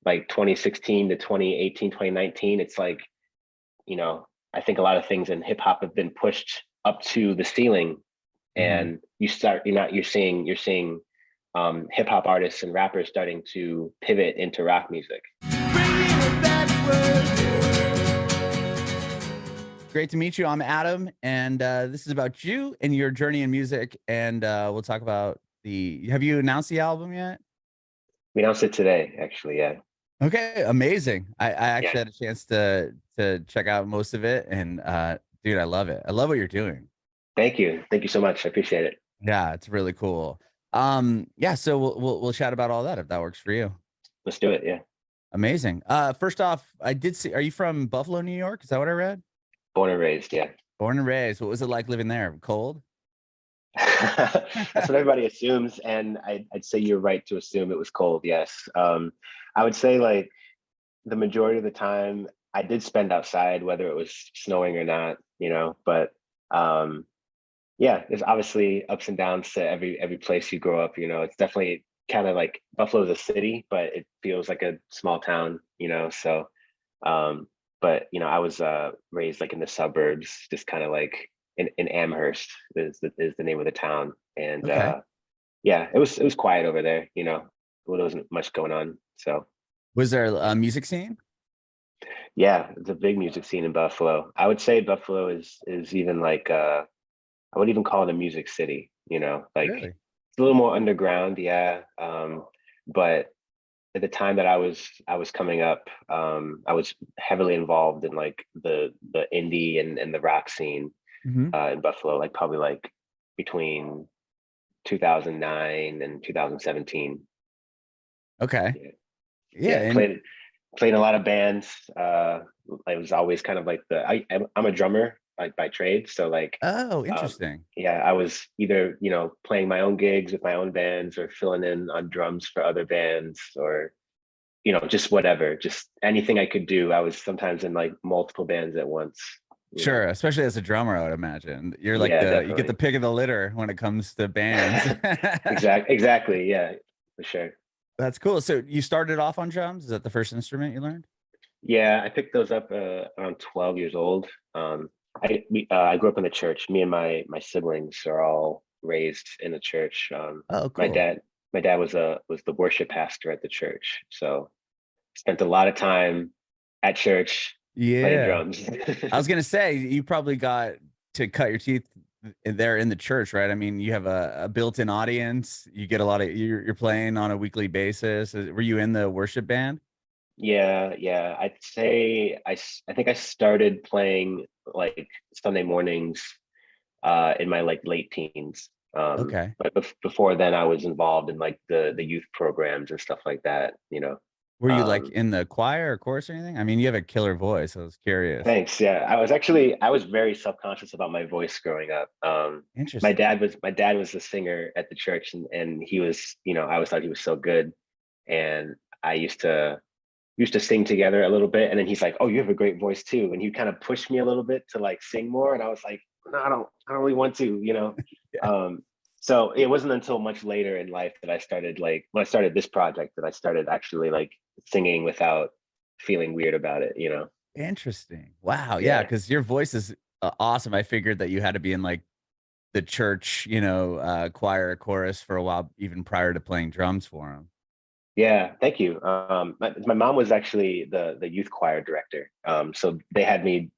like 2016 to 2018, 2019, it's like, I think a lot of things in hip hop have been pushed up to the ceiling, Hmm. and you're seeing hip hop artists and rappers starting to pivot into rock music. Great to meet you. I'm Adam, and this is about you and your journey in music. And we'll talk about the. Have you announced the album yet? We announced it today, actually. Yeah, Okay, amazing. I yeah. actually had a chance to check out most of it, and dude, I love it. I love what you're doing. Thank you so much. I appreciate it. Yeah, it's really cool. Yeah, so we'll chat about all that if that works for you. Let's do it. Yeah, Amazing. First off, I did see. Are you from Buffalo, New York? Is that what I read? born and raised. Yeah. Born and raised. What was it like living there? Cold? That's what everybody assumes, and I'd say you're right to assume it was cold. Yes, I would say like the majority of the time I did spend outside, whether it was snowing or not. But um, yeah, there's obviously ups and downs to every place you grow up. It's definitely kind of like Buffalo is a city, but it feels like a small town. So um, but I was raised like in the suburbs, just kind of like in Amherst is the name of the town, and Okay. yeah, it was quiet over there. Well, there wasn't much going on. So Was there a music scene? yeah, it's a big music scene in Buffalo. I would say Buffalo is even like I would even call it a music city. Like Really? it's a little more underground, yeah. But at the time that I was coming up, I was heavily involved in like the indie and the rock scene Hmm. in Buffalo, like probably like between 2009 and 2017. Okay. Yeah, Yeah, yeah, and played in a lot of bands. I was always kind of like I'm a drummer like by trade, so like oh, um, interesting. yeah, I was either playing my own gigs with my own bands or filling in on drums for other bands or just whatever, just anything I could do. I was sometimes in like multiple bands at once, you know. Sure, especially as a drummer, I would imagine. You're like Yeah, the you get the definitely. pick of the litter when it comes to bands. Exactly. Yeah, for sure. That's cool. So you started off on drums? Is that the first instrument you learned? Yeah, I picked those up around 12 years old. I grew up in the church. Me and my siblings are all raised in the church. Oh, My cool. dad my dad was the worship pastor at the church, so spent a lot of time at church playing Yeah. drums. I was gonna say you probably got to cut your teeth there in the church, right? I mean, you have a built-in audience. You get a lot of you're playing on a weekly basis. Were you in the worship band? Yeah, yeah. I'd say I think I started playing like Sunday mornings in my like late teens. Okay. But before then, I was involved in like the youth programs and stuff like that. Were you like Um, in the choir or chorus or anything? I mean, you have a killer voice. I was curious. Thanks. Yeah, I was very self-conscious about my voice growing up. My Interesting. dad was the singer at the church, and he was, I always thought he was so good, and I used to sing together a little bit, and then he's like, "Oh, you have a great voice too," and he kind of pushed me a little bit to like sing more, and I was like, "No, I don't really want to." Yeah. Um, so it wasn't until much later in life that I started like when I started this project that I started actually like singing without feeling weird about it. Interesting. Wow. Yeah, Yeah. because your voice is awesome. I figured that you had to be in like the church, choir or chorus for a while, even prior to playing drums for them. Yeah, thank you. My mom was actually the youth choir director. So they had me,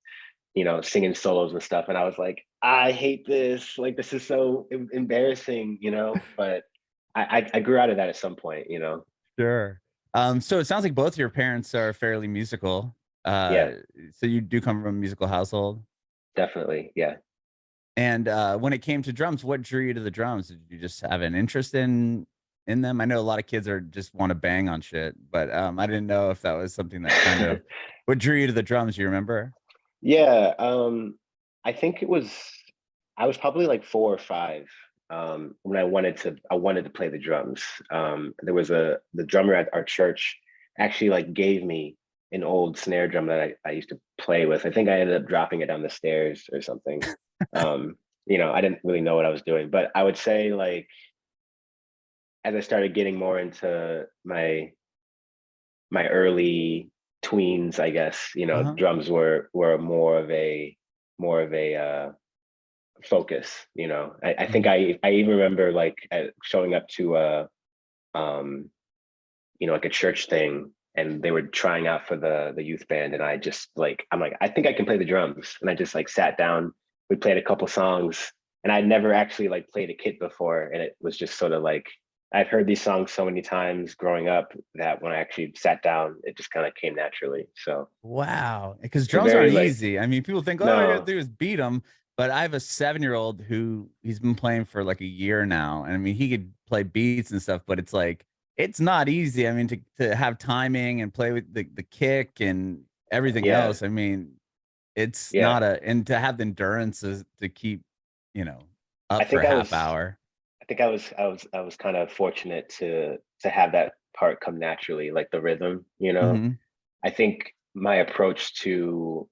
singing solos and stuff, and I was like, I hate this. Like, this is so embarrassing. But I grew out of that at some point. Sure. So it sounds like both your parents are fairly musical. Uh, Yeah, so you do come from a musical household. definitely. Yeah. And when it came to drums, what drew you to the drums? Did you just have an interest in them? I know a lot of kids are just want to bang on shit, but I didn't know if that was something that kind of what drew you to the drums. You remember? Yeah. I think I was probably like 4 or 5 when I wanted to play the drums. There was the drummer at our church actually like gave me an old snare drum that I used to play with. I think I ended up dropping it down the stairs or something. I didn't really know what I was doing, but I would say like as I started getting more into my my early tweens, I guess, Uh-huh. drums were more of a focus. I think Mhm. I even remember like showing up to um like a church thing, and they were trying out for the youth band, and I'm like, I think I can play the drums, and I just like sat down. We played a couple songs, and I'd never actually like played a kit before, and it was just sort of like I've heard these songs so many times growing up that when I actually sat down, it just kind of came naturally. So Wow, because it's a drums very aren't like easy. I mean, people think, "Oh, all you gotta no, do is beat them," but I have a 7-year-old who he's been playing for, like, a year now, and I mean, he could play beats and stuff, but it's like, it's not easy. I mean, to have timing and play with the kick and everything yeah, else, I mean, it's yeah. not a and to have the endurance to keep, you know, I up for think a I half was hour. I was kind of fortunate to have that part come naturally, like the rhythm. Mhm. I think my approach to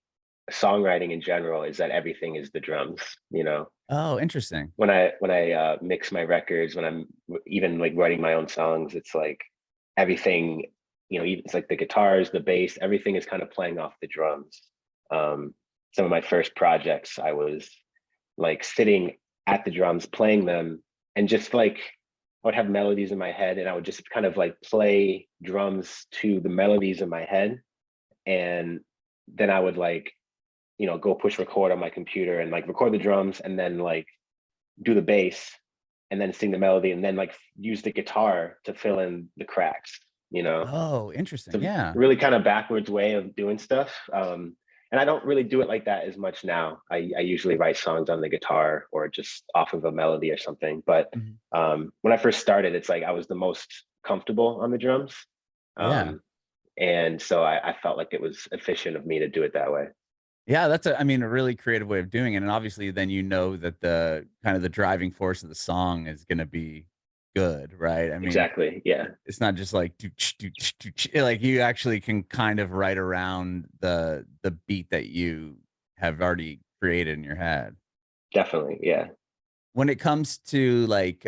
songwriting in general is that everything is the drums. Oh, interesting. When I mix my records, when I'm even like writing my own songs, it's like everything, it's like the guitars, the bass, everything is kind of playing off the drums. Um, some of my first projects, I was like sitting at the drums, playing them, and just like I would have melodies in my head, and I would just kind of like play drums to the melodies in my head, and then I would like go push record on my computer and like record the drums, and then like do the bass, and then sing the melody, and then like use the guitar to fill in the cracks. Oh, interesting, It's a yeah. really kind of backwards way of doing stuff. And I don't really do it like that as much now. I usually write songs on the guitar or just off of a melody or something. But Mhm. when I first started, it's like I was the most comfortable on the drums. Yeah. Um, and so I felt like it was efficient of me to do it that way. Yeah, that's I mean, a really creative way of doing it, and obviously then you know that the kind of the driving force of the song is gonna be good, right? I mean, Exactly. Yeah, it's not just like doo-ch, doo-ch, doo-ch, like, you actually can kind of write around the beat that you have already created in your head. definitely. Yeah. When it comes to, like,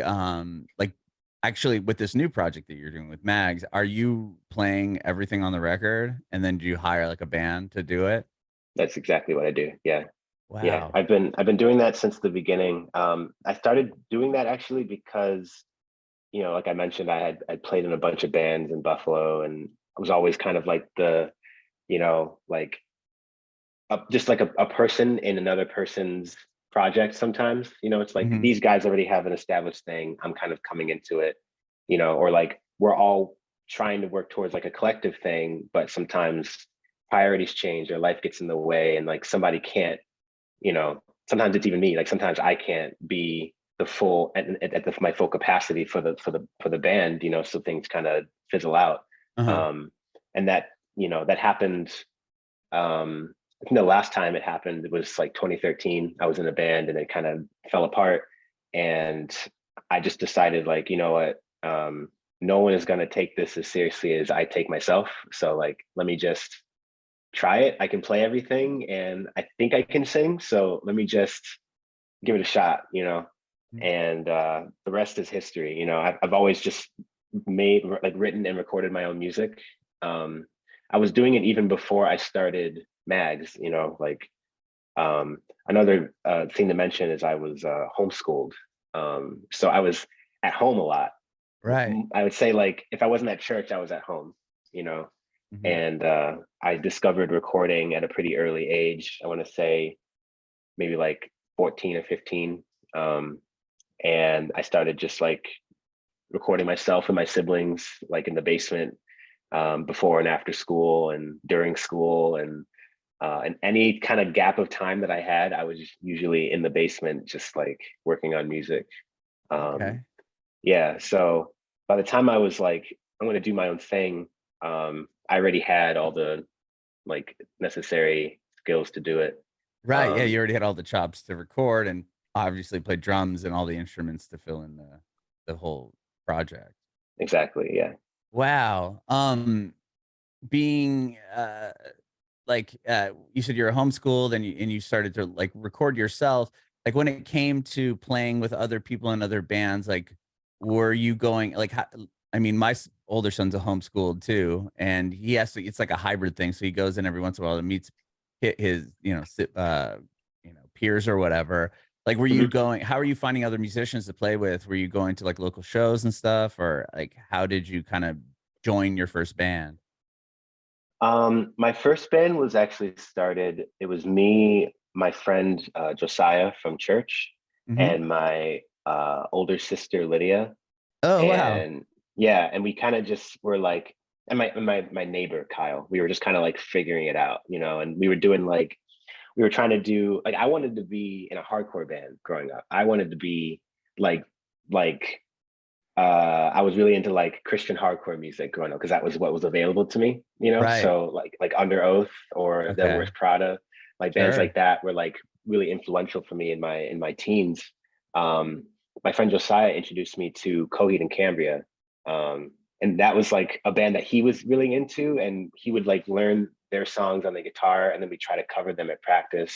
actually with this new project that you're doing with Mags, are you playing everything on the record, and then do you hire, like, a band to do it? That's exactly what I do. Yeah. Yeah. Wow. I've been doing that since the beginning. I started doing that actually because, like I mentioned, I played in a bunch of bands in Buffalo, and I was always kind of like like just like a person in another person's project sometimes. It's like Mhm. these guys already have an established thing. I'm kind of coming into it, or like we're all trying to work towards like a collective thing, but sometimes priorities change or life gets in the way, and like somebody can't, sometimes it's even me. Like sometimes I can't be the full my full capacity for the band, so things kind of fizzle out. Uh-huh. Um, and that happened. I think the last time it happened was like 2013. I was in a band and it kind of fell apart. And I just decided, like, you know what? No one is going to take this as seriously as I take myself. So, like, let me just try it. I can play everything and I think I can sing. So, let me just give it a shot. Mm. And the rest is history. I've always just made, like, written and recorded my own music. Um, I was doing it even before I started M.A.G.S. Like, another thing to mention is I was homeschooled. So I was at home a lot. Right. I would say, like, if I wasn't at church, I was at home, you know, Mhm. and I discovered recording at a pretty early age. I want to say maybe like 14 or 15. Um, and I started just like recording myself and my siblings, like in the basement, before and after school and during school, and any kind of gap of time that I had, I was usually in the basement, just like working on music. Um, Okay. yeah. So by the time I was like, I'm going to do my own thing, I already had all the like necessary skills to do it. Right, yeah, you Um, already had all the chops to record and obviously play drums and all the instruments to fill in the whole project. exactly. Yeah. Wow. Being, you said you're homeschooled and you started to, like, record yourself. Like, when it came to playing with other people in other bands, like, were you going like, ho I mean, older son's a homeschooled too, and he has to. It's like a hybrid thing. So he goes in every once in a while and meets his peers or whatever. Like, were you Mhm. going? How are you finding other musicians to play with? Were you going to like local shows and stuff, or like how did you kind of join your first band? My first band was actually started. It was me, my friend Josiah from church, Hmm. and my older sister Lydia, Oh wow! and yeah, and we kind of just were like, and my neighbor Kyle. We were just kind of like figuring it out, you know, and we were doing like we were trying to do like I wanted to be in a hardcore band growing up. I wanted to be like like I was really into like Christian hardcore music growing up because that was what was available to me, you know. Right. So like Under Oath or Devil Okay. Wears Prada, like bands Sure. like that were like really influential for me in my teens. Um, my friend Josiah introduced me to Coheed and Cambria, and that was like a band that he was really into, and he would like learn their songs on the guitar, and then we try to cover them at practice.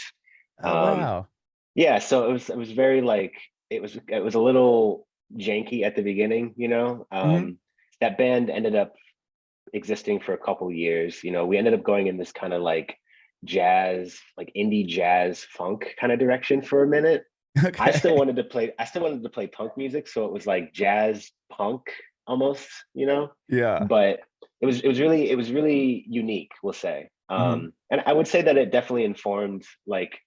Oh Um, wow. yeah, so it was very like it was a little janky at the beginning, you know. Hmm. That band ended up existing for a couple years. You know, we ended up going in this kind of like jazz, like indie jazz funk kind of direction for a minute. Okay. I still wanted to play punk music, so it was like jazz punk almost, you know. Yeah. But it was really unique, we'll say. Hmm. And I would say that it definitely informed like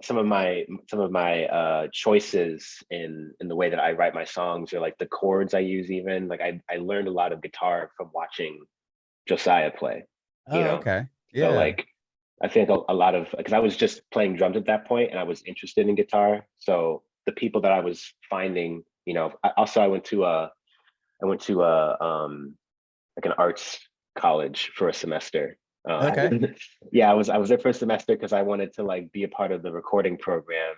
some of my choices in the way that I write my songs or like the chords I use even like I learned a lot of guitar from watching Josiah play, you Oh know. okay. So Yeah. like I think a lot of because I was just playing drums at that point and I was interested in guitar. So the people that I was finding, you know, also I went to like an arts college for a semester. Okay. Yeah, I was there for a semester because I wanted to like be a part of the recording program,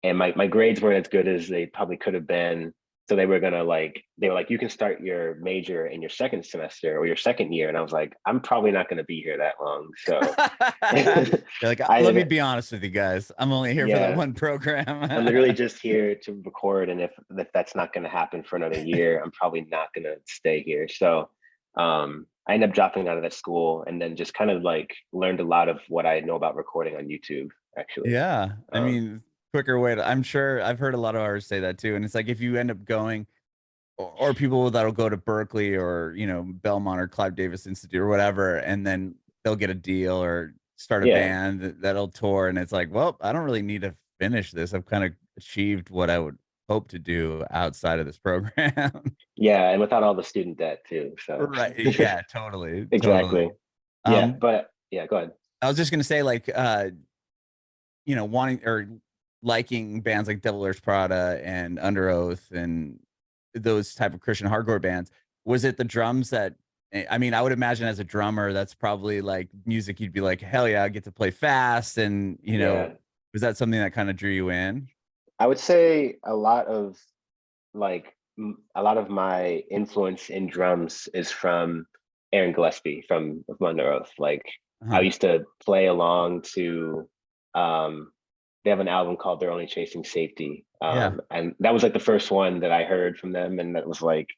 and my grades weren't as good as they probably could have been. So they were like you can start your major in your second semester or your second year, and I was like I'm probably not going to be here that long. So You're I like, let me ended, be honest with you guys. I'm only here for that yeah, one I'm literally program. just here to record, and if that's not going to happen for another year, I'm probably not going to stay here. So, I ended up dropping out of that school, and then just kind of like learned a lot of what I know about recording on YouTube, actually. Yeah. I Um, mean, quicker way to, I'm sure I've heard a lot of artists say that too. And it's like if you end up going, or people that'll go to Berkeley or, Belmont or Clive Davis Institute or whatever, and then they'll get a deal or start a yeah, band that'll tour. And it's like, well, I don't really need to finish this. I've kind of achieved what I would hope to do outside of this program. yeah, and without all the student debt too. So, Right. Yeah, totally. Totally. exactly. Yeah, Um, but yeah, go ahead. I was just gonna say, like, wanting or liking bands like Devil Wears Prada and Under Oath and those type of Christian hardcore bands. Was it the drums that I mean, I would imagine as a drummer, that's probably like music you'd be like, hell yeah, I get to play fast. And, Yeah, was that something that kind of drew you in? I would say a lot of my influence in drums is from Aaron Gillespie from Under Oath. Like I Uh-huh. used to play along to um they have an album called They're Only Chasing Safety. Yeah. And that was like the first one that I heard from them and that was like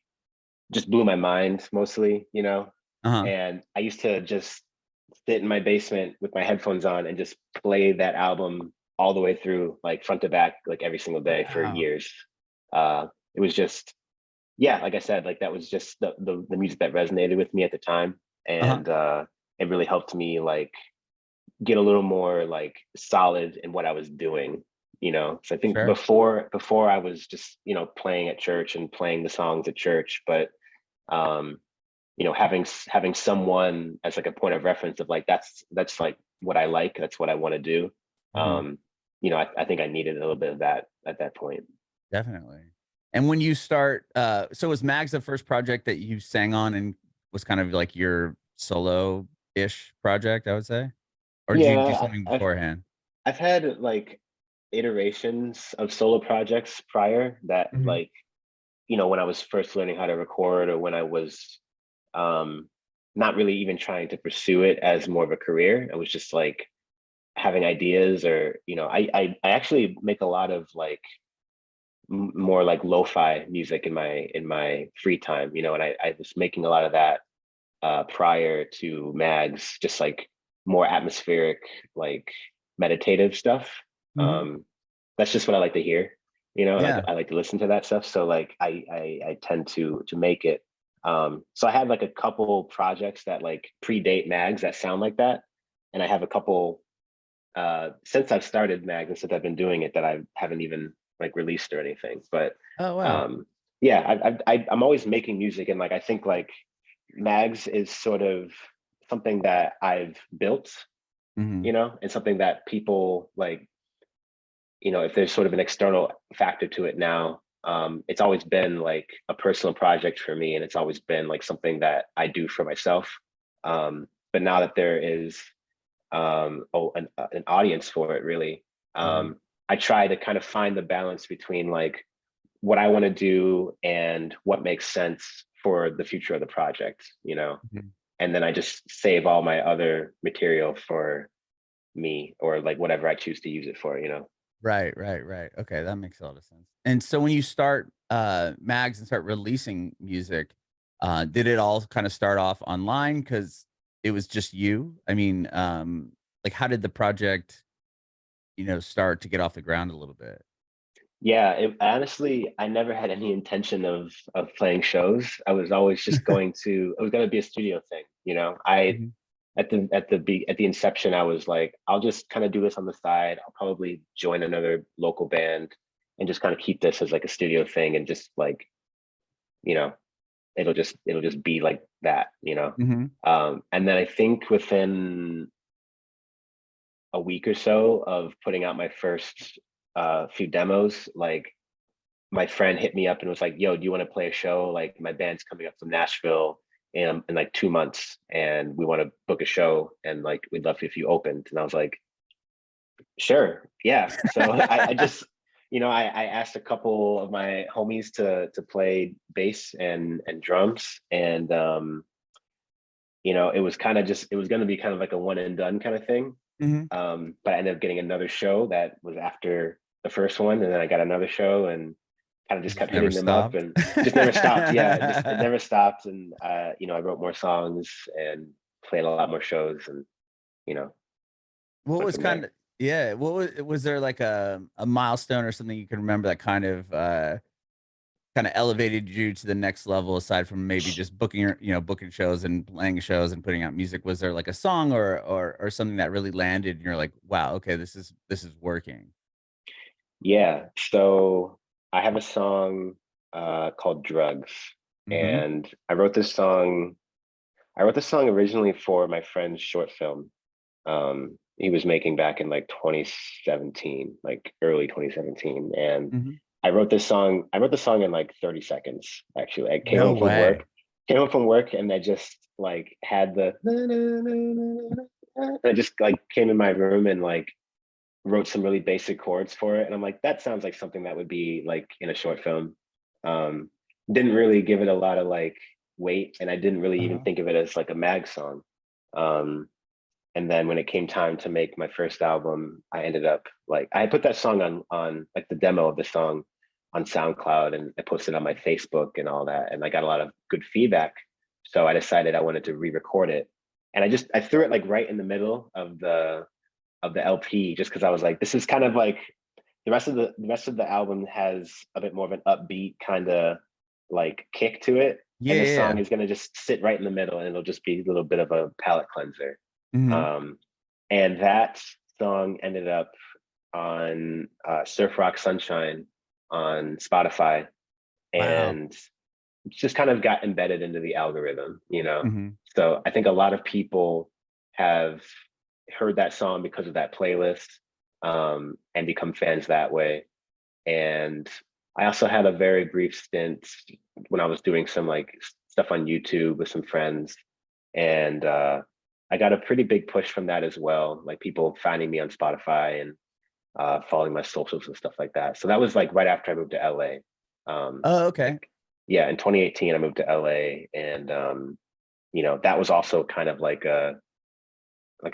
just blew my mind mostly, you know. Uh-huh. And I used to just sit in my basement with my headphones on and just play that album all the way through, like front to back, like every single day for Wow. years. It was just, yeah, like I said, like that was just the music that resonated with me at the time, Uh-huh. and it really helped me like get a little more like solid in what I was doing. You know, so I think Sure. before I was just playing at church and playing the songs at church, but um, having someone as like a point of reference of like that's like what I like, that's what I want to do. Mhm. Um, I think I needed a little bit of that at that point. Definitely. And when you start, so was Mags the first project that you sang on and was kind of like your solo-ish project, I would say? Or did you do Yeah, something I've beforehand? I've had like iterations of solo projects prior that Mhm. like when I was first learning how to record or when I was um not really even trying to pursue it as more of a career. I was just like having ideas or I actually make a lot of like more like lo-fi music in my free time, you know, and I was making a lot of that prior to M.A.G.S, just like more atmospheric, like meditative stuff. Hmm. That's just what I like to hear, you know, and Yeah. I like to listen to that stuff. So like I tend to make it. So I have like a couple projects that like predate M.A.G.S that sound like that, and I have a couple since I've started M.A.G.S and since I've been doing it that I haven't even like released or anything. But Oh wow. um, yeah, I'm always making music, and like I think like M.A.G.S is sort of something that I've built, Hmm. you know, and something that people like, you know, if there's sort of an external factor to it now, it's always been like a personal project for me, and it's always been like something that I do for myself. But now that there is an audience for it, really, Hmm. I try to kind of find the balance between like what I want to do and what makes sense for the future of the project, you know. Hmm. And then I just save all my other material for me or like whatever I choose to use it for, you know. Right, right, right. Okay, that makes a lot of sense. And so when you start mags and start releasing music, did it all kind of start off online because it was just you? I mean, like how did the project, start to get off the ground a little bit? Yeah, honestly, I never had any intention of playing shows. I was always just going to. It was going to be a studio thing, you know. I Mhm. at the inception, I was like, I'll just kind of do this on the side. I'll probably join another local band and just kind of keep this as like a studio thing, and just like, you know, it'll just be like that, you know. Mhm. And then I think within a week or so of putting out my first few demos, like my friend hit me up and was like, "Yo, do you want to play a show? Like my band's coming up from Nashville in like 2 months, and we want to book a show, and like we'd love if you opened." And I was like, "Sure, yeah." So I just, you know, I asked a couple of my homies to play bass and drums, and you know, it was kind of just it was going to be kind of like a one and done kind of thing. Mhm. But I ended up getting another show that was after the first one, and then I got another show, and kind of It just just kept never hitting them up, stopped. and just never stopped. Yeah, it never stopped, and you know, I wrote more songs and played a lot more shows, and you know, What went was from kind there. of yeah, what was there like a milestone or something you can remember that kind of elevated you to the next level aside from maybe just booking booking shows and playing shows and putting out music? Was there like a song or something that really landed and you're like, wow, okay, this is working? Yeah, so I have a song called "Drugs," Mhm. and I wrote this song. I wrote this song originally for my friend's short film. He was making back in like 2017, like early 2017, and Mhm. I wrote the song in like 30 seconds, actually. I No way. came home from work, and I just like had the I just like came in my room and like wrote some really basic chords for it. And I'm like, that sounds like something that would be like in a short film. Um, didn't really give it a lot of like weight, and I didn't really even Uh-huh. think of it as like a mag song. Um, and then when it came time to make my first album, I ended up like I put that song on like the demo of the song on SoundCloud, and I posted on my Facebook and all that, and I got a lot of good feedback. So I decided I wanted to re-record it, and I threw it like right in the middle of the LP, just because I was like, this is kind of like the rest of the album has a bit more of an upbeat kind of like kick to it, Yeah, and yeah, this yeah. song is gonna just sit right in the middle, and it'll just be a little bit of a palate cleanser. Mhm. Um, and that song ended up on Surf Rock Sunshine on Spotify, Wow. and just kind of got embedded into the algorithm, you know. Mhm. So I think a lot of people have heard that song because of that playlist, and become fans that way. And I also had a very brief stint when I was doing some like stuff on YouTube with some friends, and I got a pretty big push from that as well. Like people finding me on Spotify and following my socials and stuff like that. So that was like right after I moved to LA. Oh, okay. Like yeah, in 2018 I moved to LA, and you know, that was also kind of like a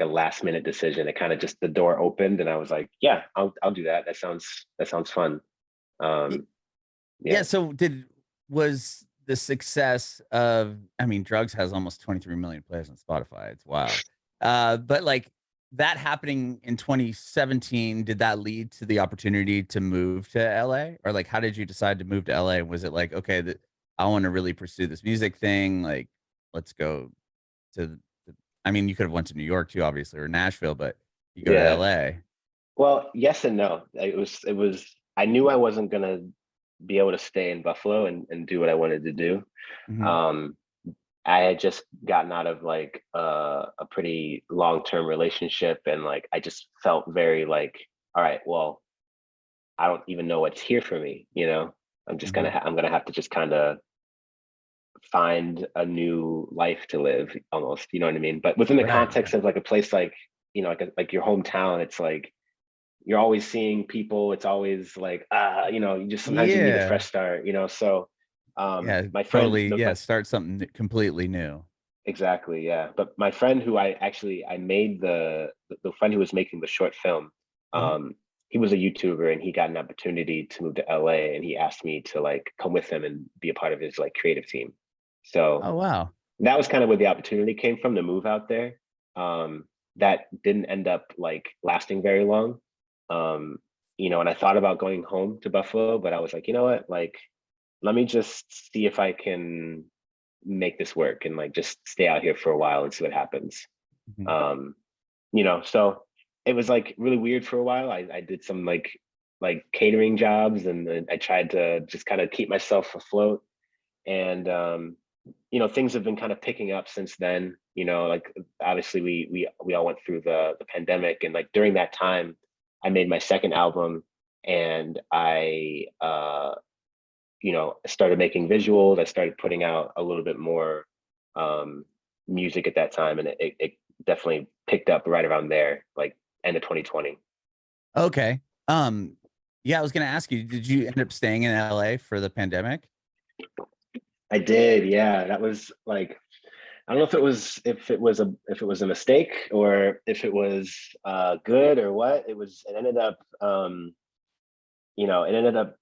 last minute decision. It kind of just the door opened, and I was like, yeah, I'll do that. That sounds fun. Y Um, Yeah. Yeah. So was the success of, I mean, Drugs has almost 23 million plays on Spotify. It's wild. But like that happening in 2017, did that lead to the opportunity to move to LA? Or like how did you decide to move to LA? Was it like, okay, that I want to really pursue this music thing? Like, let's go to I mean, you could have went to New York too, obviously, or Nashville, but you go to Yeah. LA. Well, yes and no. It was I knew I wasn't gonna be able to stay in Buffalo and do what I wanted to do. Mhm. Um, I had just gotten out of like a pretty long-term relationship, and like I just felt very like, all right, well, I don't even know what's here for me, you know. Mhm. I'm gonna have to just kind of find a new life to live, almost, you know what I mean? But within the Right. context of like a place like, you know, like your hometown, it's like you're always seeing people. It's always like, you know, you just sometimes you need a Yeah. fresh start, you know. So Yeah, my friend, totally. Yeah, start something completely new. exactly, yeah. But my friend who I made the friend who was making the short film, Mhm. um, he was a YouTuber and he got an opportunity to move to LA, and he asked me to like come with him and be a part of his like creative team. So Oh, wow. that was kind of where the opportunity came from to move out there. That didn't end up like lasting very long. Um, you know, and I thought about going home to Buffalo, but I was like, you know what, like, let me just see if I can make this work and like just stay out here for a while and see what happens. Mhm. Um, you know, so it was like really weird for a while. I did some like catering jobs, and then I tried to just kind of keep myself afloat. And you know, things have been kind of picking up since then. You know, like obviously we all went through the pandemic, and like during that time, I made my second album, and I you know, started making visuals. I started putting out a little bit more um, music at that time, and it definitely picked up right around there, like end of 2020. Okay. Um, yeah, I was gonna ask you, did you end up staying in LA for the pandemic? I did, yeah. That was like, I don't know if it was a mistake or if it was good or what. It ended up you know, it ended up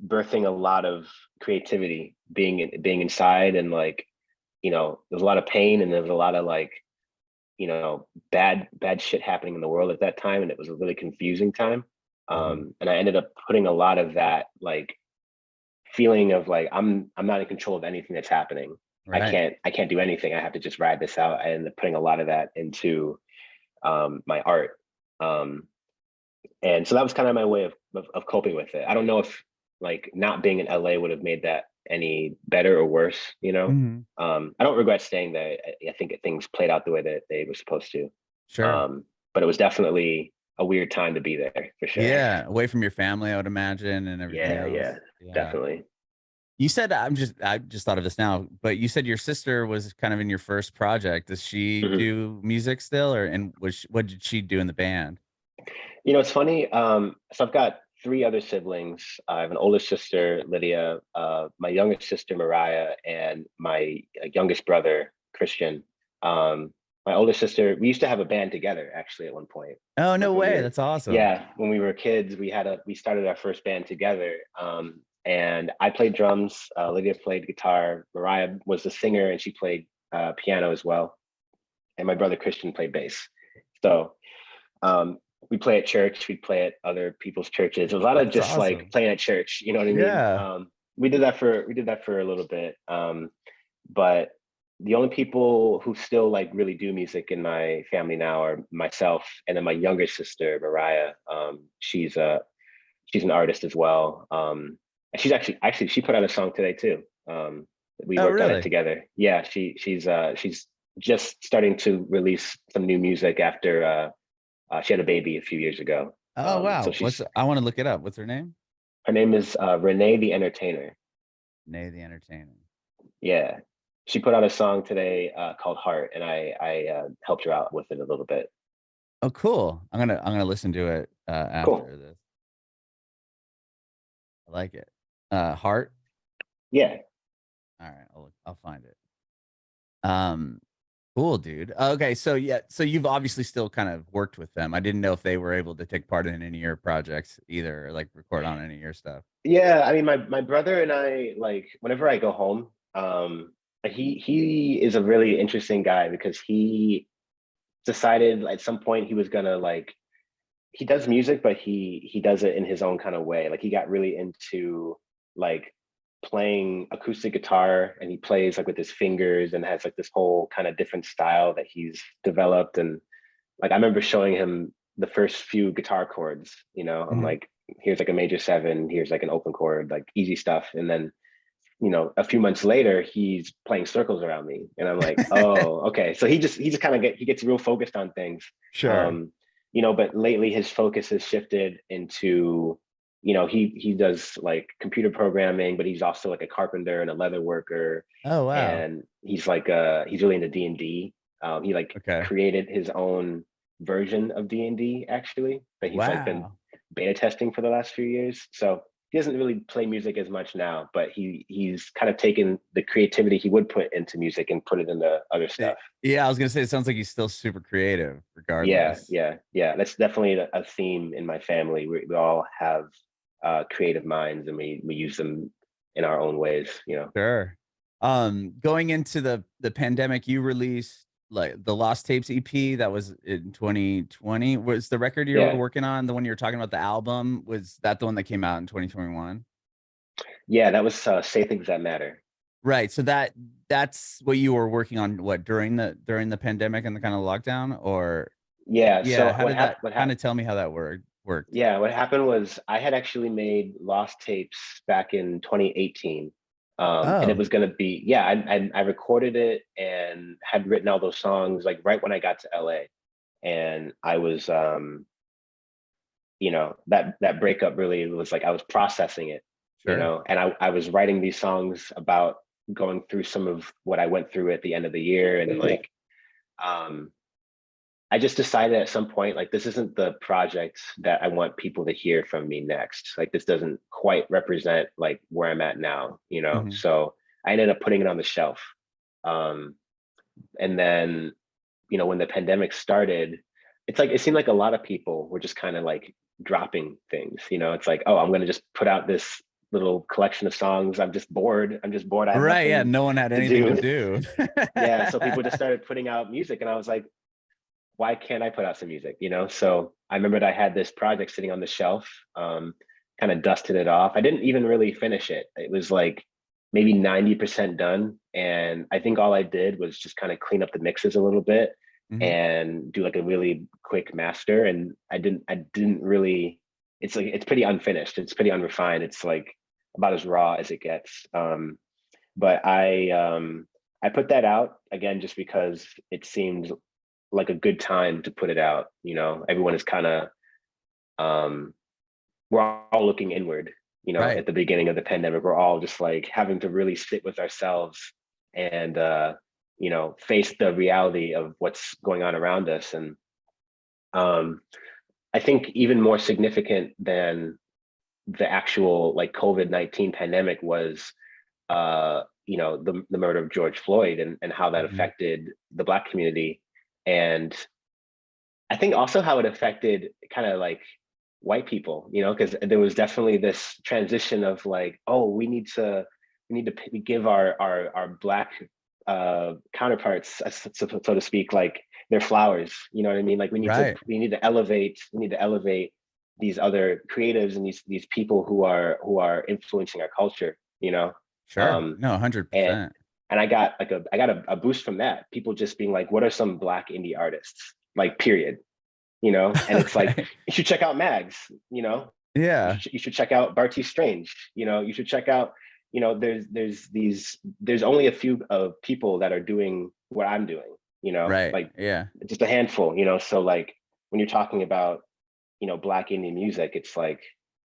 birthing a lot of creativity, being inside, and like, you know, there's a lot of pain, and there's a lot of like, you know, bad shit happening in the world at that time, and it was a really confusing time. Mhm. And I ended up putting a lot of that like feeling of like I'm not in control of anything that's happening. Right. I can't do anything. I have to just ride this out. I ended up putting a lot of that into my art. Um, and so that was kind of my way of coping with it. I don't know if like not being in LA would have made that any better or worse, you know. Mhm. I don't regret staying there. I think things played out the way that they were supposed to. Sure. But it was definitely a weird time to be there for sure. Yeah, away from your family, I would imagine, and everything Yeah, else. yeah, Yeah. definitely. You said I just thought of this now, but you said your sister was kind of in your first project. Does she Mhm. do music still, or and what did she do in the band? You know, it's funny. So I've got three other siblings. I have an older sister, Lydia, my younger sister, Mariah, and my youngest brother, Christian. My older sister, we used to have a band together actually at one point. Oh, no Like when we way. were, That's awesome. yeah, when we were kids, we started our first band together. And I played drums, Lydia played guitar, Mariah was the singer, and she played piano as well. And my brother Christian played bass. So um, we play at church, we play at other people's churches. It was a lot of That's just like awesome. playing at church, you know what I mean? Yeah. We did that for a little bit. But the only people who still like really do music in my family now are myself and then my younger sister, Mariah. She's an artist as well. And she's actually she put out a song today too. We Oh, worked on it really? together. Yeah, she's just starting to release some new music after she had a baby a few years ago. Oh, So wow. I want to look it up. What's her name? her name is Renee the Entertainer. Nay the Entertainer. Yeah, she put out a song today called Heart, and I helped her out with it a little bit. Oh, cool. I'm gonna listen to it Cool. after this. I like it. Heart. Yeah. All right, I'll find it. Um, Cool, dude. Okay, so yeah, so you've obviously still kind of worked with them. I didn't know if they were able to take part in any of your projects either, or like record on any of your stuff. Yeah, I mean, my brother and I, like, whenever I go home, he is a really interesting guy because he decided at some point he was gonna like he does music, but he does it in his own kind of way. Like he got really into like playing acoustic guitar, and he plays like with his fingers and has like this whole kind of different style that he's developed. And like I remember showing him the first few guitar chords, I'm Mhm. like, here's like a major seven, here's like an open chord, like easy stuff. And then, a few months later, he's playing circles around me. And I'm like, oh, okay. So he just kind of he gets real focused on things. Sure. Um, but lately his focus has shifted into, he does like computer programming, but he's also like a carpenter and a leather worker. Oh wow. And he's like he's really into D&D. He like Okay. created his own version of D&D actually, that he's like been Wow. beta testing for the last few years. So he doesn't really play music as much now, but he's kind of taken the creativity he would put into music and put it into other stuff. Yeah, I was gonna say it sounds like he's still super creative, Yeah, regardless. yeah, yeah. That's definitely a theme in my family. We all have creative minds, and we use them in our own ways. Sure. Going into the pandemic, you released like the Lost Tapes EP that was in 2020. Was the record you were Yeah, working on the one you were talking about, the album? Was that the one that came out in 2021? yeah. That was "Say Things That Matter." Right. So that's what you were working on what during the pandemic and the kind of lockdown, or Yeah. yeah, So how what did that happened? What kind happened? of tell me how that worked? Yeah, what happened was I had actually made Lost Tapes back in 2018. And it Oh, was going to be, yeah, I recorded it and had written all those songs like right when I got to LA. And I was, that breakup really was like I was processing it, sure. and I was writing these songs about going through some of what I went through at the end of the year. And like, um, I just decided at some point, like, this isn't the project that I want people to hear from me next. Like, this doesn't quite represent like where I'm at now, Mhm. So I ended up putting it on the shelf. Um, and then, when the pandemic started, it's like it seemed like a lot of people were just kind of like dropping things. It's like, oh, I'm gonna just put out this little collection of songs. I'm just bored. I'm just bored. I have Right, yeah, nothing no one had to anything to do. do. Yeah. So people just started putting out music, and I was like, why can't I put out some music? So I remembered I had this project sitting on the shelf, kind of dusted it off. I didn't even really finish it. It was like maybe 90% done. And I think all I did was just kind of clean up the mixes a little bit Mhm. and do like a really quick master. And I didn't really, it's like, it's pretty unfinished. It's pretty unrefined. It's like about as raw as it gets. But I put that out again just because it seemed like a good time to put it out. Everyone is kind of um we're all looking inward, Right. at the beginning of the pandemic. We're all just like having to really sit with ourselves and face the reality of what's going on around us. And um I think even more significant than the actual like COVID-19 pandemic was the murder of George Floyd, and how that Mhm. affected the Black community. And I think also how it affected kind of like white people, because there was definitely this transition of like, oh, we need to give our Black counterparts, so to speak, like their flowers. You know what I mean? Like Right. we need to elevate these other creatives and these people who are influencing our culture. Sure. Um, No, and 100%. and I got a boost from that. People just being like, what are some Black indie artists? Like, period. And it's like, Okay. you should check out Mags, you Yeah. should you should check out Barty Strange, you should check out, there's only a few of people that are doing what I'm doing, Right. like Yeah. just a handful, so like when you're talking about, Black indie music, it's like,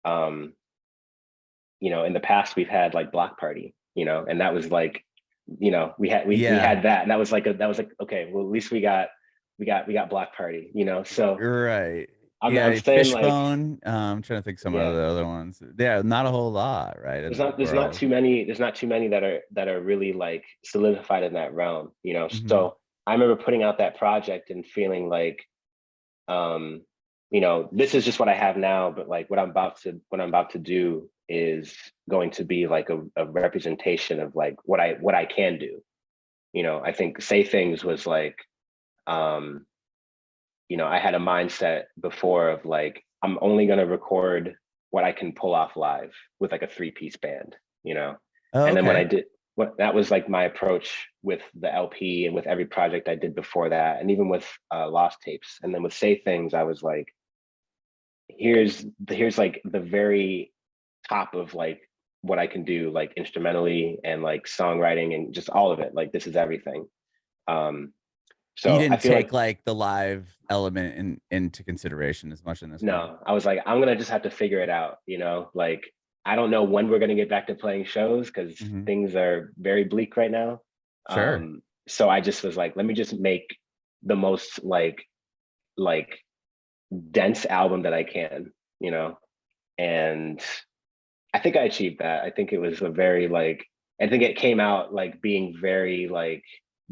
um, in the past we've had like Block Party, and that was like, we Yeah. had that, and that was like, okay, well, at least we got Block Party, so Right. I'm Yeah, saying like, Fishbone, I'm trying to think some of yeah, the other ones. Yeah, not a whole lot, right, in there's that not there's not world. too many there's not too many that are really like solidified in that realm, Mhm. so I remember putting out that project and feeling like, um, you know, this is just what I have now, but like what I'm about to do is going to be like a representation of like what I can do. You know, I think Say Things was like, um, you know, I had a mindset before of like, I'm only going to record what I can pull off live with like a 3-piece band, you know? Oh, And then when okay. I did what that was like my approach with the LP and with every project I did before that, and even with Lost Tapes. And then with Say Things, I was like, here's like the very top of like what I can do, like instrumentally and like songwriting and just all of it. Like this is everything. Um, You so I didn't feel take like like the live element into consideration as much in this one. no, I was like, I'm gonna just have to figure it out, you know, like I don't know when we're gonna get back to playing shows because Hmm. things are very bleak right now. Sure. So I just was like, let me just make the most like dense album that I can, you know, and I think I achieved that. I think it was a very like, I think it came out like being very like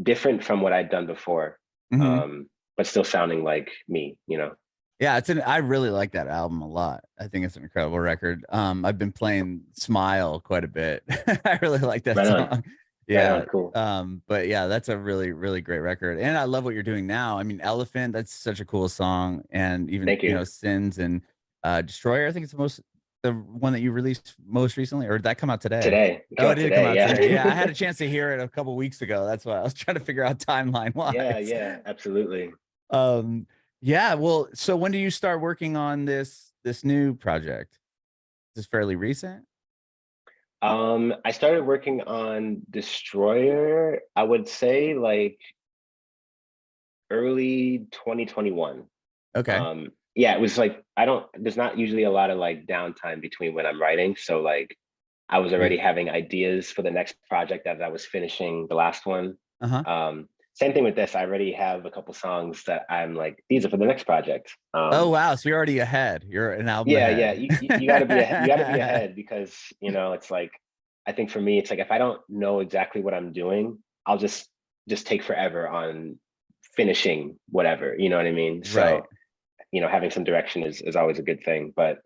different from what I'd done before, Hmm. but still sounding like me, you know. Yeah, I really like that album a lot. I think it's an incredible record. I've been playing Smile quite a bit. I really like that Right on, song. right on, Yeah. cool. But yeah, that's a really, really great record. And I love what you're doing now. I mean, Elephant, that's such a cool song. And even, Thank you. Sins and Destroyer, I think it's the one that you released most recently, or did that come out today? Today, it came Oh, it out did come today, out today. Yeah, I yeah. had a chance to hear it a couple weeks ago. That's why I was trying to figure out timeline Yeah, wise. yeah, absolutely. Um, yeah, well, so when do you start working on this new project? Is this fairly recent? I started working on Destroyer, I would say like early 2021. Okay. Yeah, it was like there's not usually a lot of like downtime between when I'm writing. So like I was Yeah. already having ideas for the next project as I was finishing the last one. Uh-huh. Same thing with this. I already have a couple songs that I'm like, these are for the next project. Oh wow, so you're already ahead. You're an album Yeah, yeah, ahead. you got to be you got to be ahead because you know it's like I think for me it's like if I don't know exactly what I'm doing, I'll just take forever on finishing whatever. You know what I mean? Right. So you know having some direction is always a good thing. But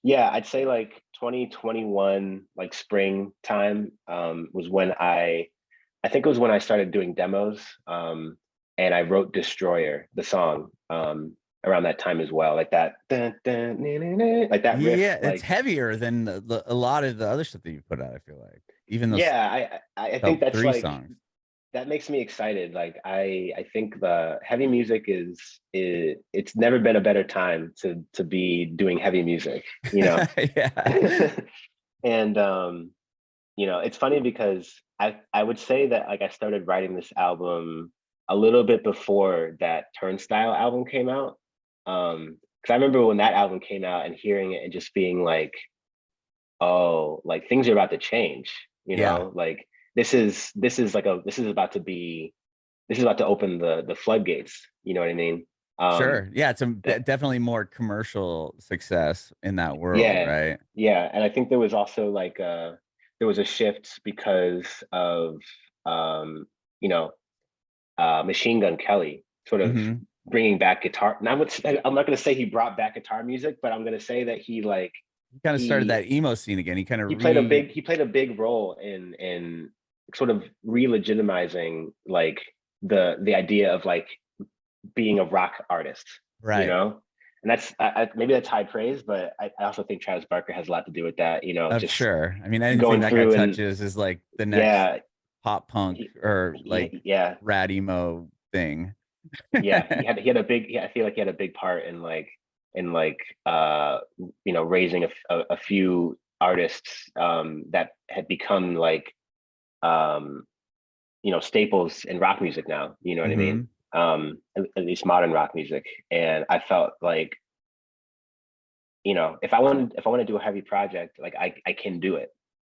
yeah, I'd say like 2021, like springtime, was when I think it was when I started doing demos, and I wrote Destroyer, the song, around that time as well. Like that, dun, dun, like that riff. Yeah, it's Like, heavier than a lot of the other stuff that you put out, I feel like. Even those yeah, I think top that's three like songs. that makes me excited. Like, I think the heavy music it's never been a better time to be doing heavy music. You know, Yeah. and you know, it's funny because I would say that like I started writing this album a little bit before that Turnstile album came out. Because I remember when that album came out and hearing it and just being like, oh, like things are about to change, you Yeah. know, like this is about to open the floodgates, you know what I mean? Um, Sure. Yeah, it's that definitely more commercial success in that world, yeah, right? yeah. And I think there was also like there was a shift because of um, you know, Machine Gun Kelly sort of Hmm. bringing back guitar. And I'm not going to say he brought back guitar music, but I'm going to say that he like He kind of started he that emo scene again. He kind of he played a big role in sort of re-legitimizing like the idea of like being a rock artist, you right. know. And that's maybe that's high praise, but I also think Travis Barker has a lot to do with that. You know, Of just sure. I mean, anything going that guy through and touches is like the next yeah, pop punk or like yeah, rad emo thing. yeah, he had a big I feel like he had a big part in like you know raising a few artists that had become like um you know staples in rock music now, you know what I mean, Hmm. at least modern rock music. And I felt like you know if I want to do a heavy project, like I can do it,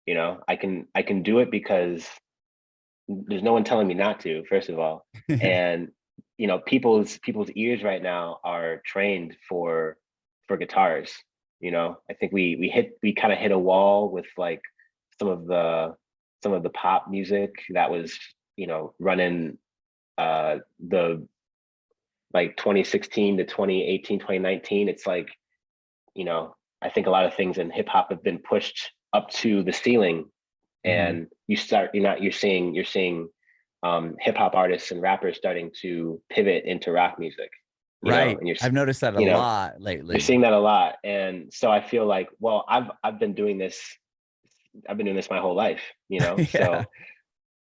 you know. I can do it because there's no one telling me not to, first of all. And you know people's ears right now are trained for guitars, you know. I think we kind of hit a wall with like some of the some of the pop music that was you know running the like 2016 to 2018, 2019, it's like, you know, I think a lot of things in hip hop have been pushed up to the ceiling, and you're seeing hip hop artists and rappers starting to pivot into rock music, you know, Right. and I've noticed that a you know, lot you're lately. seeing that a lot. And so I feel like, well, I've been doing this, I've been doing this my whole life, you know. Yeah. So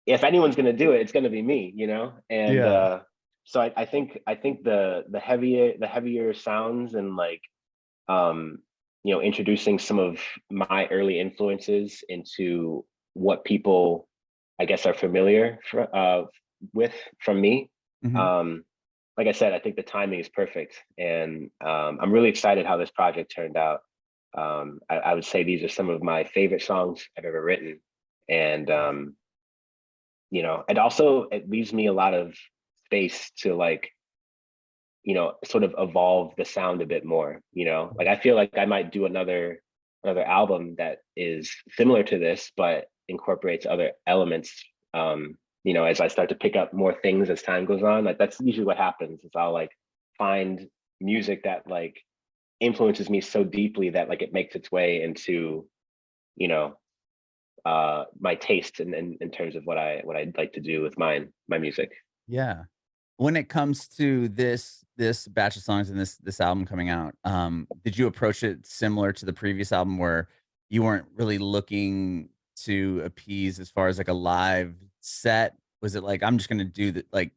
if anyone's gonna do it, it's gonna be me, you know. And Yeah. so I think the heavier sounds and like you know, introducing some of my early influences into what people, I guess, are familiar with from me. Mhm. Um, like I said, I think the timing is perfect, and I'm really excited how this project turned out. I would say these are some of my favorite songs I've ever written, and you know, it leaves me a lot of space to like, you know, sort of evolve the sound a bit more, you know. Like I feel like I might do another album that is similar to this but incorporates other elements, you know, as I start to pick up more things as time goes on. Like that's usually what happens, is I'll like find music that like influences me so deeply that like it makes its way into, you know, my taste in terms of what I'd like to do with my music. Yeah. When it comes to this batch of songs and this album coming out, did you approach it similar to the previous album where you weren't really looking to appease as far as like a live set? Was it like I'm just gonna do the like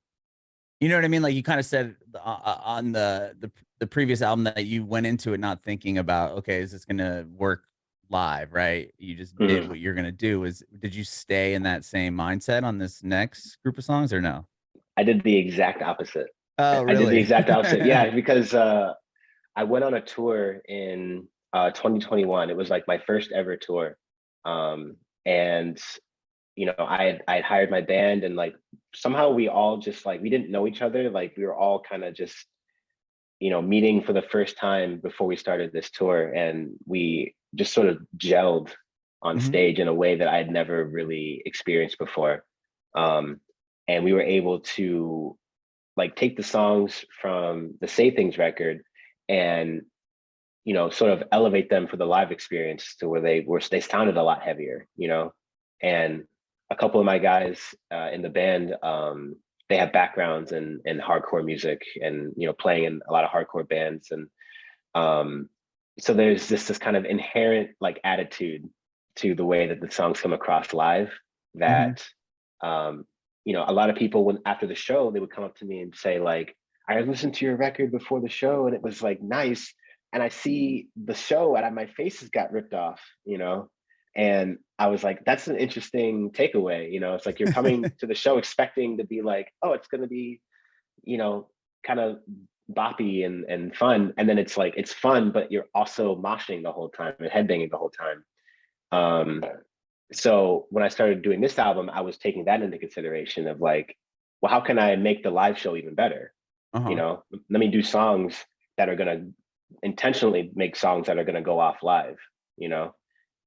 you know what I mean? Like you kind of said on the previous album that you went into it not thinking about, okay, is this gonna work live, right? You just did Mhm. what you're gonna do. Did you stay in that same mindset on this next group of songs or no? I did the exact opposite. Oh, I did the really? exact opposite. Yeah, because I went on a tour in 2021. It was like my first ever tour. And you know, I had hired my band, and like somehow we all just like we didn't know each other. Like we were all kind of just, you know, meeting for the first time before we started this tour, and we just sort of gelled on Mhm, stage in a way that I had never really experienced before. Um, and we were able to like take the songs from the Say Things record and, you know, sort of elevate them for the live experience to where they sounded a lot heavier, you know. And a couple of my guys in the band, they have backgrounds in hardcore music and, you know, playing in a lot of hardcore bands. And um, so there's this kind of inherent like attitude to the way that the songs come across live mhm. that you know, a lot of people, when after the show, they would come up to me and say like, I listened to your record before the show and it was like nice, and I see the show and my faces got ripped off, you know. And I was like, that's an interesting takeaway, you know. It's like you're coming to the show expecting to be like, oh, it's going to be, you know, kind of boppy and fun, and then it's like it's fun but you're also moshing the whole time and headbanging the whole time. um so when I started doing this album, I was taking that into consideration of like, well, how can I make the live show even better? You Uh-huh. know, let me do songs that are going to intentionally make songs that are going to go off live, you know,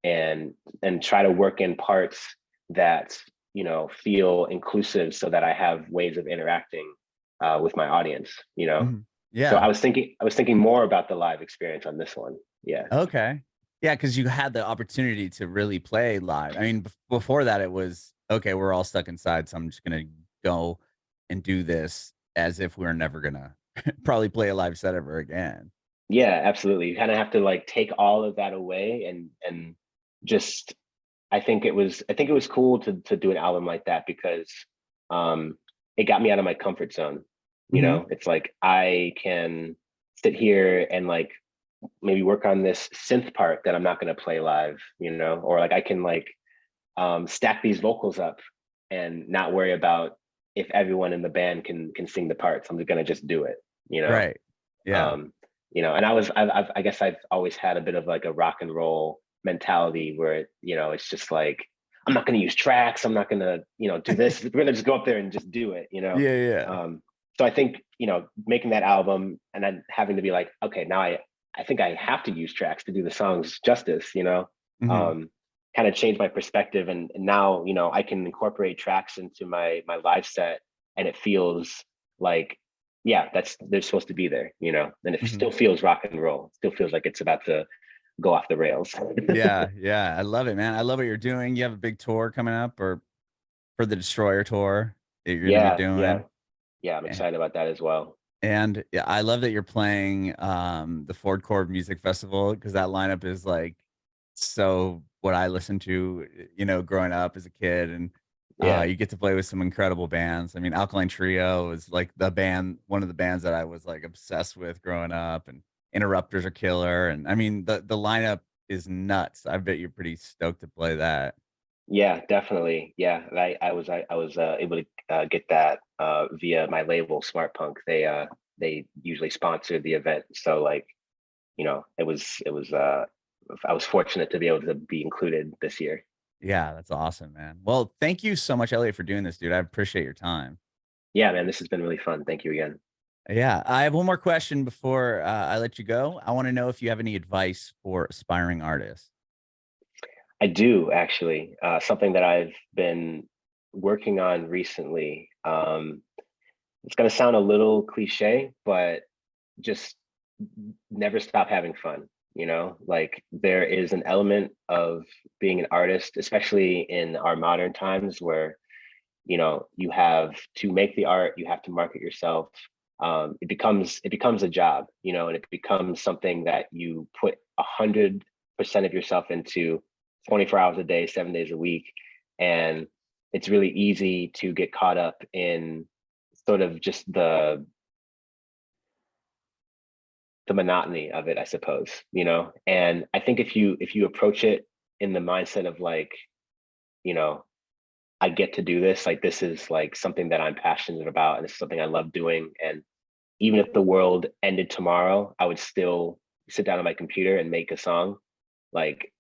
and try to work in parts that, you know, feel inclusive so that I have ways of interacting with my audience, you know. Mhm. So Yeah. I was thinking more about the live experience on this one. Yeah. Okay. Yeah, because you had the opportunity to really play live. I mean, before that, it was, "Okay, we're all stuck inside, so I'm just gonna go and do this as if we're never gonna probably play a live set ever again." Yeah, absolutely. You kind of have to like take all of that away and just I think it was cool to do an album like that because um it got me out of my comfort zone. You Mhm. know, it's like I can sit here and like maybe work on this synth part that I'm not going to play live, you know, or like I can like stack these vocals up and not worry about if everyone in the band can sing the parts. I'm gonna just do it, you know. Right. Yeah. Um, you know, and I guess I've always had a bit of like a rock and roll mentality where you know it's just like I'm not gonna use tracks. I'm not gonna, you know, do this. We're gonna just go up there and just do it, you know. Yeah, yeah. Um, so I think, you know, making that album and then having to be like, okay, now I think I have to use tracks to do the songs justice, you know. Mhm. Um, kind of changed my perspective, and now, you know, I can incorporate tracks into my live set and it feels like, yeah, they're supposed to be there, you know, and it Mhm. still feels rock and roll. It still feels like it's about to go off the rails. Yeah, yeah, I love it, man. I love what you're doing. You have a big tour coming up, or for the Destroyer tour that you're gonna be Yeah, yeah, doing. yeah. I'm A excited about that as well. and, yeah, I love that you're playing, the Ford Chord Music Festival, because that lineup is, like, so what I listened to, you know, growing up as a kid, and, Yeah, you get to play with some incredible bands. I mean, Alkaline Trio is, like, the band one of the bands that I was, like, obsessed with growing up, and Interrupters are killer, and, I mean, the lineup is nuts. I bet you're pretty stoked to play that. yeah, definitely. Yeah, I was able to get that via my label, Smartpunk. They usually sponsor the event, so like, you know, it was I was fortunate to be able to be included this year. Yeah, that's awesome, man. Well, thank you so much, Elliot, for doing this, dude. I appreciate your time. Yeah, man, this has been really fun. Thank you again. Yeah, I have one more question before I let you go. I want to know if you have any advice for aspiring artists. I do actually. Something that I've been working on recently. It's going to sound a little cliche, but just never stop having fun. You know, like there is an element of being an artist, especially in our modern times, where you know you have to make the art, you have to market yourself. It becomes a job, you know, and it becomes something that you put 100% of yourself into, 24 hours a day, 7 days a week, and it's really easy to get caught up in sort of just the monotony of it, I suppose, you know. And I think if you approach it in the mindset of like, you know, I get to do this, like this is like something that I'm passionate about and it's something I love doing. And even if the world ended tomorrow, I would still sit down on my computer and make a song. Like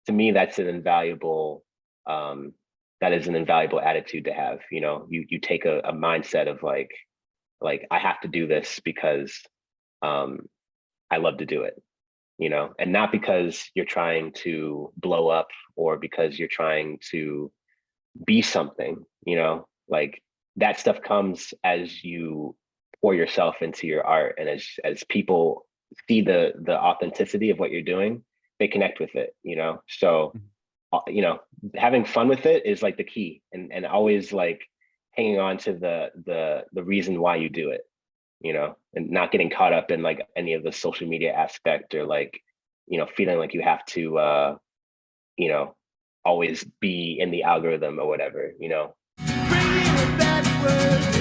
to me, that's an invaluable that is an invaluable attitude to have. You know, you take a mindset of like I have to do this because um I love to do it, you know, and not because you're trying to blow up or because you're trying to be something, you know, like that stuff comes as you pour yourself into your art and as people see the authenticity of what you're doing, they connect with it, you know. So Mhm. you know, having fun with it is like the key, and always like hanging on to the reason why you do it, you know, and not getting caught up in like any of the social media aspect or like, you know, feeling like you have to you know, always be in the algorithm or whatever, you know. Bringing it backward.